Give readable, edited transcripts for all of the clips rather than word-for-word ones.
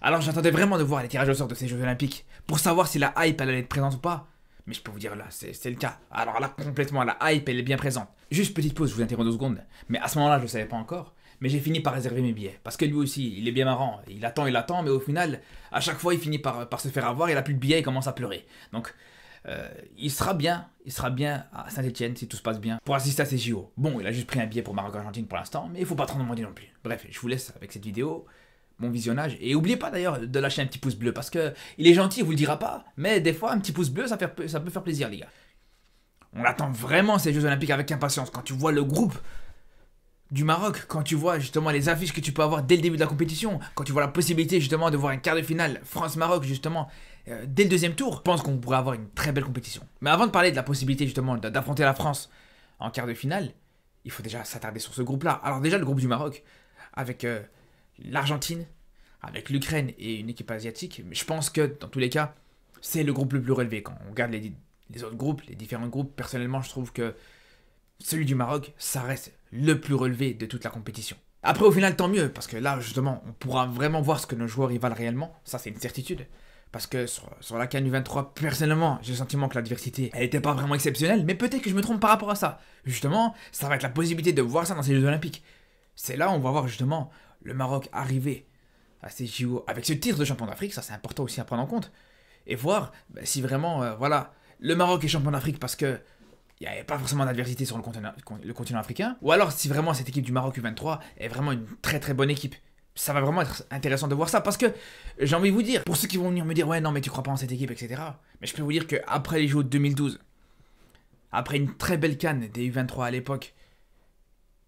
Alors j'attendais vraiment de voir les tirages au sort de ces Jeux Olympiques, pour savoir si la hype elle allait être présente ou pas. Mais je peux vous dire là, c'est le cas. Alors là, complètement, la hype elle est bien présente. Juste petite pause, je vous interromps 2 secondes. Mais à ce moment-là, je ne savais pas encore. Mais j'ai fini par réserver mes billets. Parce que lui aussi, il est bien marrant. Il attend, mais au final, à chaque fois, il finit par se faire avoir. Il a plus de billets, il commence à pleurer. Donc, il sera bien à Saint-Etienne si tout se passe bien pour assister à ces JO. Bon, il a juste pris un billet pour Maroc-Argentine pour l'instant, mais il faut pas trop demander non plus. Bref, je vous laisse avec cette vidéo. Bon visionnage. Et n'oubliez pas d'ailleurs de lâcher un petit pouce bleu parce que il est gentil, il vous le dira pas. Mais des fois, un petit pouce bleu, ça peut faire plaisir, les gars. On attend vraiment ces Jeux Olympiques avec impatience. Quand tu vois le groupe du Maroc, quand tu vois justement les affiches que tu peux avoir dès le début de la compétition, quand tu vois la possibilité justement de voir un quart de finale France-Maroc justement dès le deuxième tour, je pense qu'on pourrait avoir une très belle compétition. Mais avant de parler de la possibilité justement d'affronter la France en quart de finale, il faut déjà s'attarder sur ce groupe-là. Alors déjà le groupe du Maroc, avec l'Argentine, avec l'Ukraine et une équipe asiatique, mais je pense que dans tous les cas, c'est le groupe le plus relevé. Quand on regarde les autres groupes, les différents groupes, personnellement je trouve que celui du Maroc, ça reste le plus relevé de toute la compétition. Après au final tant mieux, parce que là justement on pourra vraiment voir ce que nos joueurs y valent réellement, ça c'est une certitude. Parce que sur la CAN U23, personnellement, j'ai le sentiment que l'adversité, elle n'était pas vraiment exceptionnelle, mais peut-être que je me trompe par rapport à ça. Justement, ça va être la possibilité de voir ça dans ces Jeux Olympiques. C'est là où on va voir justement le Maroc arriver à ces JO avec ce titre de champion d'Afrique, ça c'est important aussi à prendre en compte, et voir si vraiment, voilà, le Maroc est champion d'Afrique parce que il n'y avait pas forcément d'adversité sur le continent africain, ou alors si vraiment cette équipe du Maroc U23 est vraiment une très très bonne équipe. Ça va vraiment être intéressant de voir ça, parce que j'ai envie de vous dire, pour ceux qui vont venir me dire ouais non mais tu crois pas en cette équipe, etc. Mais je peux vous dire qu'après les JO de 2012, après une très belle CAN des U23 à l'époque,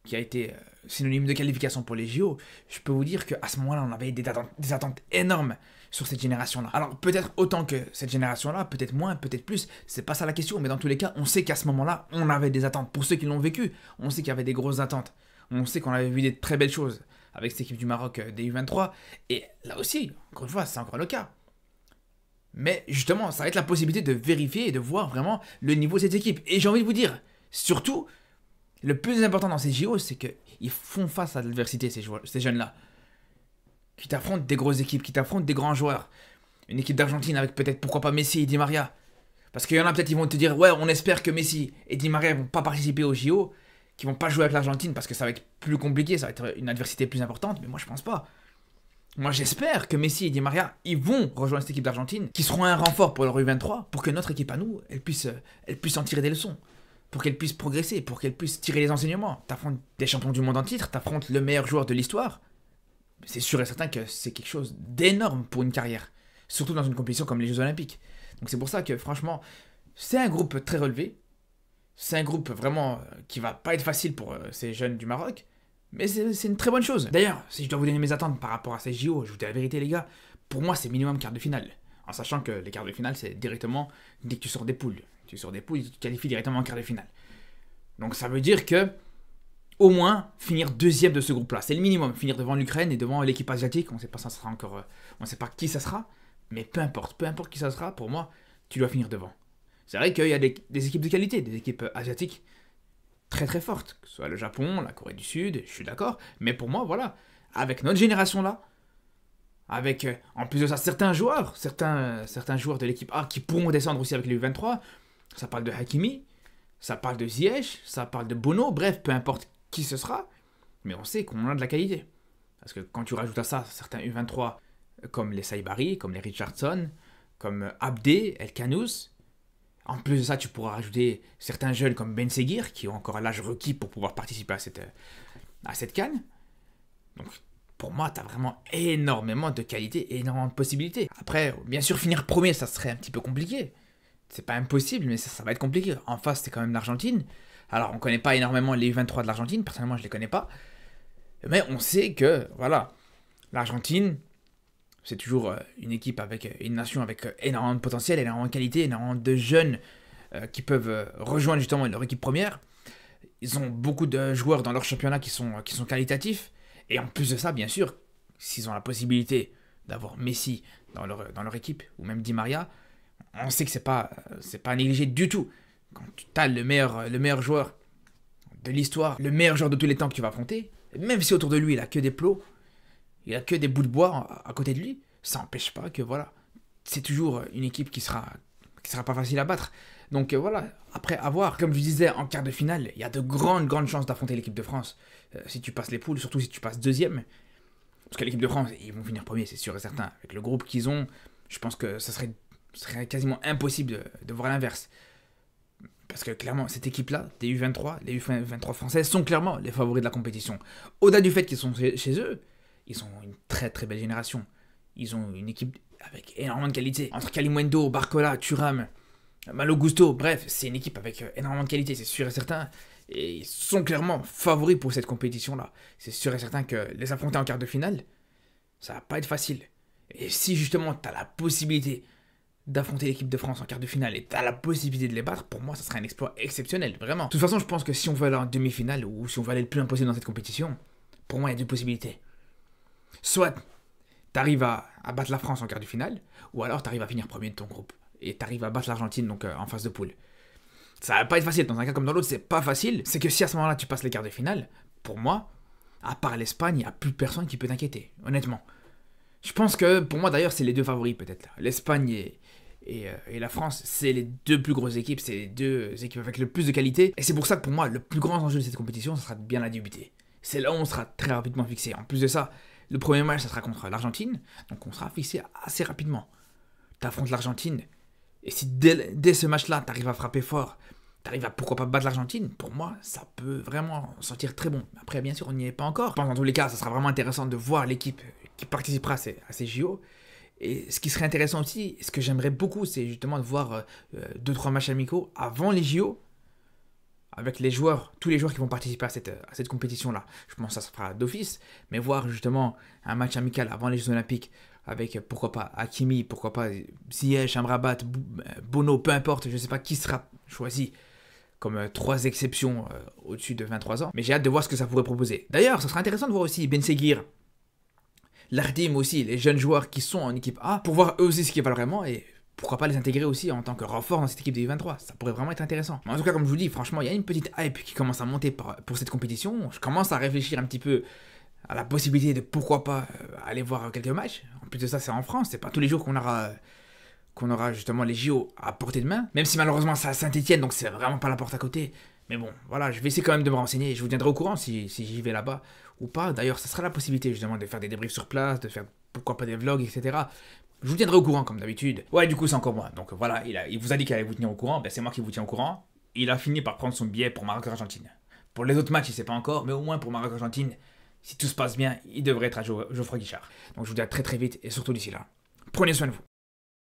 qui a été synonyme de qualification pour les JO, je peux vous dire qu'à ce moment-là, on avait des attentes énormes sur cette génération-là. Alors peut-être autant que cette génération-là, peut-être moins, peut-être plus, c'est pas ça la question, mais dans tous les cas, on sait qu'à ce moment-là, on avait des attentes. Pour ceux qui l'ont vécu, on sait qu'il y avait des grosses attentes. On sait qu'on avait vu des très belles choses avec cette équipe du Maroc des U23, et là aussi, encore une fois, c'est encore le cas. Mais justement, ça va être la possibilité de vérifier et de voir vraiment le niveau de cette équipe. Et j'ai envie de vous dire, surtout, le plus important dans ces JO, c'est qu'ils font face à l'adversité, ces jeunes-là. Qui t'affrontent des grosses équipes, qui t'affrontent des grands joueurs. Une équipe d'Argentine avec peut-être, pourquoi pas, Messi et Di Maria. Parce qu'il y en a peut-être qui vont te dire, ouais, on espère que Messi et Di Maria ne vont pas participer aux JO, qui vont pas jouer avec l'Argentine parce que ça va être plus compliqué, ça va être une adversité plus importante, mais moi je pense pas. Moi j'espère que Messi et Di Maria, ils vont rejoindre cette équipe d'Argentine, qui seront un renfort pour leur U23, pour que notre équipe à nous, elle puisse en tirer des leçons. Pour qu'elle puisse progresser, pour qu'elle puisse tirer les enseignements. T'affrontes des champions du monde en titre, t'affrontes le meilleur joueur de l'histoire. C'est sûr et certain que c'est quelque chose d'énorme pour une carrière. Surtout dans une compétition comme les Jeux Olympiques. Donc c'est pour ça que franchement, c'est un groupe très relevé. C'est un groupe vraiment qui va pas être facile pour ces jeunes du Maroc. Mais c'est une très bonne chose. D'ailleurs, si je dois vous donner mes attentes par rapport à ces JO, je vous dis la vérité les gars, pour moi c'est minimum quart de finale. En sachant que les quarts de finale c'est directement dès que tu sors des poules. Tu sors des poules et tu te qualifies directement en quart de finale. Donc ça veut dire que au moins finir deuxième de ce groupe-là. C'est le minimum, finir devant l'Ukraine et devant l'équipe asiatique. On ne sait pas ça sera encore, on ne sait pas qui ça sera, mais peu importe qui ça sera, pour moi, tu dois finir devant. C'est vrai qu'il y a des équipes de qualité, des équipes asiatiques très très fortes, que ce soit le Japon, la Corée du Sud, je suis d'accord, mais pour moi, voilà, avec notre génération-là, avec en plus de ça certains joueurs de l'équipe A qui pourront descendre aussi avec les U23, ça parle de Hakimi, ça parle de Ziyech, ça parle de Bono, bref, peu importe qui ce sera, mais on sait qu'on a de la qualité. Parce que quand tu rajoutes à ça certains U23 comme les Saibari, comme les Richardson, comme Abdé, El Kanous, en plus de ça, tu pourras rajouter certains jeunes comme Ben Seguir, qui ont encore l'âge requis pour pouvoir participer à cette CAN. Donc, pour moi, tu as vraiment énormément de qualité et énormément de possibilités. Après, bien sûr, finir premier, ça serait un petit peu compliqué. C'est pas impossible, mais ça va être compliqué. En face, c'est quand même l'Argentine. Alors, on connaît pas énormément les U23 de l'Argentine. Personnellement, je les connais pas. Mais on sait que, voilà, l'Argentine, c'est toujours une équipe avec une nation avec énormément de potentiel, énormément de qualité, énormément de jeunes qui peuvent rejoindre justement leur équipe première. Ils ont beaucoup de joueurs dans leur championnat qui sont qualitatifs. Et en plus de ça, bien sûr, s'ils ont la possibilité d'avoir Messi dans leur équipe, ou même Di Maria, on sait que c'est pas à négliger du tout. Quand tu as le meilleur joueur de l'histoire, le meilleur joueur de tous les temps que tu vas affronter, même si autour de lui il a que des plots, il a que des bouts de bois à côté de lui, ça n'empêche pas que voilà, c'est toujours une équipe qui sera pas facile à battre. Donc voilà, après avoir, comme je disais, en quart de finale, il y a de grandes chances d'affronter l'équipe de France. Si tu passes les poules, surtout si tu passes deuxième. Parce que l'équipe de France, ils vont finir premier, c'est sûr et certain. Avec le groupe qu'ils ont, je pense que ce serait quasiment impossible de voir l'inverse. Parce que clairement, cette équipe-là, les U23, les U23 françaises sont clairement les favoris de la compétition. Au-delà du fait qu'ils sont chez eux, ils ont une très belle génération. Ils ont une équipe avec énormément de qualité. Entre Kalimundo, Barcola, Thuram, Malo Gusto, bref, c'est une équipe avec énormément de qualité, c'est sûr et certain. Et ils sont clairement favoris pour cette compétition-là. C'est sûr et certain que les affronter en quart de finale, ça va pas être facile. Et si justement tu as la possibilité d'affronter l'équipe de France en quart de finale et tu as la possibilité de les battre, pour moi ça serait un exploit exceptionnel, vraiment. De toute façon, je pense que si on veut aller en demi-finale ou si on veut aller le plus loin possible dans cette compétition, pour moi il y a deux possibilités. Soit tu arrives à battre la France en quart de finale, ou alors tu arrives à finir premier de ton groupe et tu arrives à battre l'Argentine donc en phase de poule. Ça va pas être facile, dans un cas comme dans l'autre, c'est pas facile. C'est que si à ce moment-là tu passes les quarts de finale, pour moi, à part l'Espagne, il n'y a plus personne qui peut t'inquiéter, honnêtement. Je pense que, pour moi d'ailleurs, c'est les deux favoris peut-être. L'Espagne et la France, c'est les deux plus grosses équipes, c'est les deux équipes avec le plus de qualité. Et c'est pour ça que pour moi, le plus grand enjeu de cette compétition, ça sera de bien la débuter. C'est là où on sera très rapidement fixé. En plus de ça, le premier match, ça sera contre l'Argentine, donc on sera fixé assez rapidement. T'affrontes l'Argentine, et si dès ce match-là, t'arrives à frapper fort, t'arrives à pourquoi pas battre l'Argentine, pour moi, ça peut vraiment sortir très bon. Après, bien sûr, on n'y est pas encore. Je pense dans tous les cas, ça sera vraiment intéressant de voir l'équipe qui participera à ces JO. Et ce qui serait intéressant aussi, ce que j'aimerais beaucoup, c'est justement de voir 2-3 matchs amicaux avant les JO, avec les joueurs, tous les joueurs qui vont participer à cette compétition-là. Je pense que ça se fera d'office, mais voir justement un match amical avant les Jeux Olympiques, avec pourquoi pas Hakimi, pourquoi pas Ziyech, Amrabat, Bono, peu importe, je ne sais pas qui sera choisi comme 3 exceptions au-dessus de 23 ans, mais j'ai hâte de voir ce que ça pourrait proposer. D'ailleurs, ça sera intéressant de voir aussi Ben Seguir, Lardim aussi, les jeunes joueurs qui sont en équipe A, pour voir eux aussi ce qu'ils valent vraiment et pourquoi pas les intégrer aussi en tant que renfort dans cette équipe des U23. Ça pourrait vraiment être intéressant. Mais en tout cas, comme je vous dis, franchement, il y a une petite hype qui commence à monter pour cette compétition. Je commence à réfléchir un petit peu à la possibilité de pourquoi pas aller voir quelques matchs. En plus de ça, c'est en France, c'est pas tous les jours qu'on aura justement les JO à portée de main. Même si malheureusement c'est à Saint-Etienne, donc c'est vraiment pas la porte à côté. Mais bon, voilà, je vais essayer quand même de me renseigner. Je vous tiendrai au courant si j'y vais là-bas ou pas. D'ailleurs, ça sera la possibilité justement de faire des débriefs sur place, de faire pourquoi pas des vlogs, etc. Je vous tiendrai au courant comme d'habitude. Ouais, du coup, c'est encore moi. Donc voilà, il vous a dit qu'il allait vous tenir au courant. Ben, c'est moi qui vous tiens au courant. Il a fini par prendre son billet pour Maroc-Argentine. Pour les autres matchs, il sait pas encore, mais au moins pour Maroc-Argentine, si tout se passe bien, il devrait être à Geoffroy Guichard. Donc je vous dis à très vite et surtout d'ici là, prenez soin de vous.